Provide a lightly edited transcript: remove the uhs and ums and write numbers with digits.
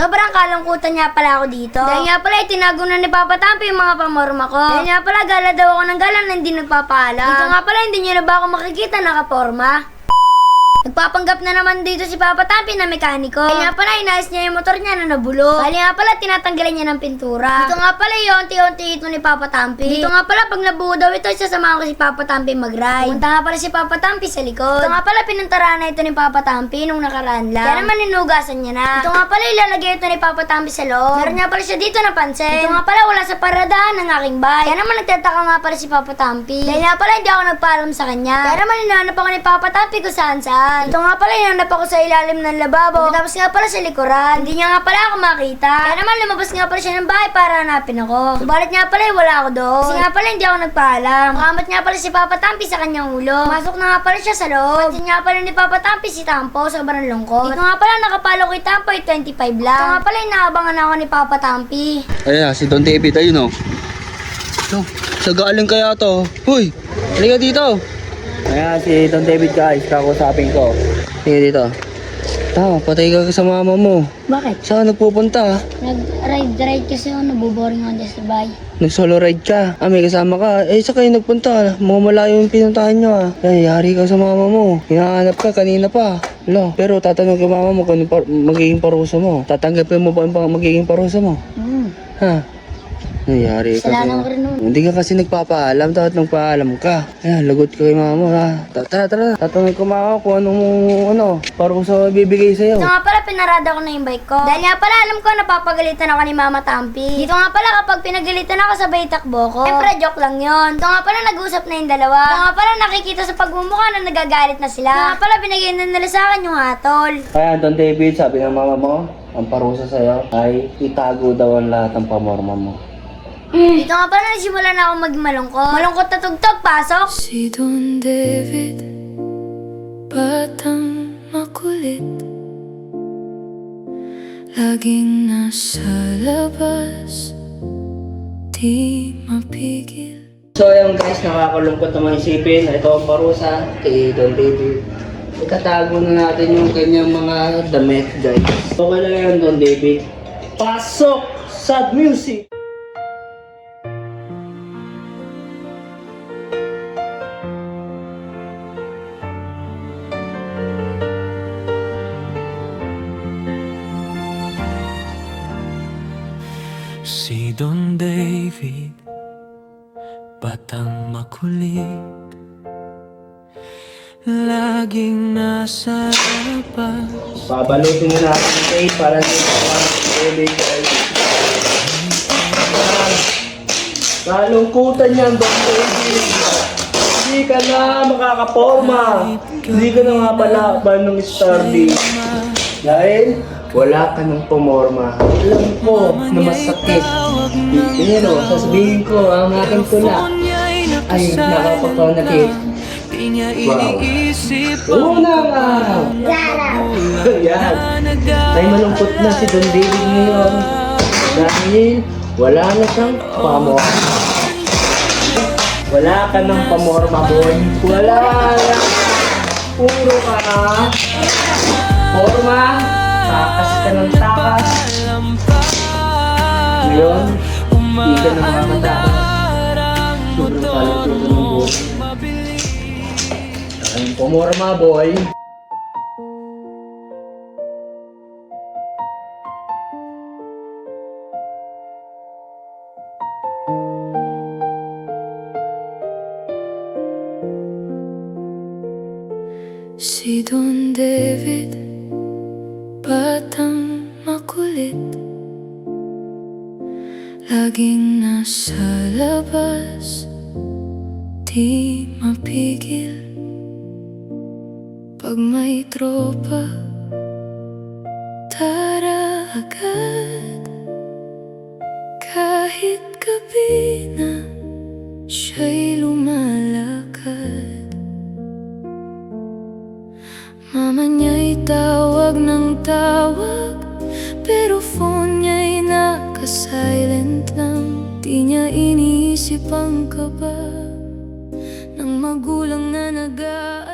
Sobrang kalungkutan niya pala ako dito. Dahil nga pala itinago na ni Papa Tampi yung mga pamorma ko. Dahil nga pala gala daw ako ng gala na hindi nagpapaalam. Dito nga pala hindi niyo na ba ako makikita nakaporma? Nagpapanggap na naman dito si Papa Tampi na mekaniko. Kaya nga pala, inayos niya yung motor niya na nabulok. Bali nga pala, tinatanggalan niya ng pintura. Dito nga pala, yung unti-unti ito ni Papa Tampi. Dito nga pala, pag nabuo daw ito, sasamahan ko si Papa Tampi mag-ride. Punta nga pala si Papa Tampi sa likod. Dito nga pala, pinuntaraan na ito ni Papa Tampi nung nakaraan lang. Kaya naman, ninugasan niya na. Dito nga pala, ilalagay ito ni Papa Tampi sa loob. Meron nga pala siya dito napansin. Dito nga pala, wala sa paradahan ng aking bike. Kaya naman, nagtataka nga pala si Papa Tampi. Dahil nga pala, hindi ako nagpaalam sa kanya. Kaya naman, hinahanap ako ni Papa Tampi kung saan-saan. Ito nga pala, hinanap ako sa ilalim ng lababo. Tapos nga pala sa likuran. Hindi niya nga pala ako makita. Kaya naman lumabas nga pala siya ng bahay para hanapin ako. Subalit nga pala, wala ako doon. Kasi nga pala, hindi ako nagpaalam. Makamat nga pala si Papa Tampi sa kanyang ulo. Masok na nga pala siya sa loob. Pansin nga pala ni Papa Tampi si Tampo. Sobrang lungkot. Dito nga pala, nakapalo ko yung Tampo ay 25 lang. Ito nga pala, inaabangan ako ni Papa Tampi. Ayan, si Don David, ayun o. No, sa galing kaya to. Huy, halika dito. Ayan, si Don David guys, kakusapin ko. Halika dito. Tama, patay ka sa mama mo. Bakit? Saan nagpupunta? Nag-ride kasi ako, nabuboring ako dyan sa bahay. Nag-solo ride ka. May kasama ka. Saan kayo nagpunta? Mga malayo yung pinuntahan nyo yari ka sa mama mo. Hinahanap ka kanina pa. Pero tatanong ka mama mo kung magiging parusa mo. Tatanggapin mo ba ang magiging parusa mo? Ha? Nangyari ka. Kasalanan ko rin nun. Hindi ka kasi nagpapaalam, dapat nagpaalam ka. Ayan, lagot ka kay mama ha. Tara. Tatanungin ko mama kung anong parusa bibigay sa'yo. Dito nga pala, pinarada ko na yung bike ko. Dahil nga pala, alam ko, napapagalitan ako ni Mama Tampi. Dito nga pala, kapag pinagalitan ako, sabay takbo ko. Siyempre, joke lang yun. Dito nga pala, nag-usap na yung dalawa. Dito nga pala, nakikita sa pagmumukha na nagagalit na sila. Dito nga pala, binigyan na nila sa akin yung hatol. Kaya Don David, sabi ng mama mo, ang parusa sa'yo ay itago daw ang lahat ng pamorma mo. Dito nga pala, nagsimula na ako maging malungkot. Malungkot na tugtog, pasok! Si Don David, batang makulit, laging nasa labas, di mapigil. So ayun guys, nakakalungkot naman isipin. Ito ang parusa kay Don David. Itatago na natin yung kanyang mga damit guys. Okay lang yan Don David. Pasok! Sad music! Si Don David, batang makulit, laging nasa labas. Babalutin na natin yung tape para sa Don David guys. Kalungkutan yan Don David. Hindi ka na makakaporma. Hindi ka na nga pala ng Stardy. Dahil wala ka ng pumorma. Alam ko na masakit. Pero sasabihin ko ang aking tula ay nakapagpanakit. Wow. Unang araw. Yan. Ay malungkot na si Don David ngayon. Dahil wala na siyang pamorma. Wala ka ng pamorma boy. Wala na. Puro ka na. Forma. Takas ka ng takas. Ngayon, hindi ka na makakatakas. Sobrang kalungkutan ng buhay. Ang pumorma, boy. Si Don David, batang makulit, laging nasa labas, di mapigil. Pag may tropa, tara agad. Kahit gabi na, siya'y lumalakad. Mama niya'y tawag ng tawag, pero phone niya'y naka-silent lang. Di niya iniisip ang kaba ng magulang na nag-aaral.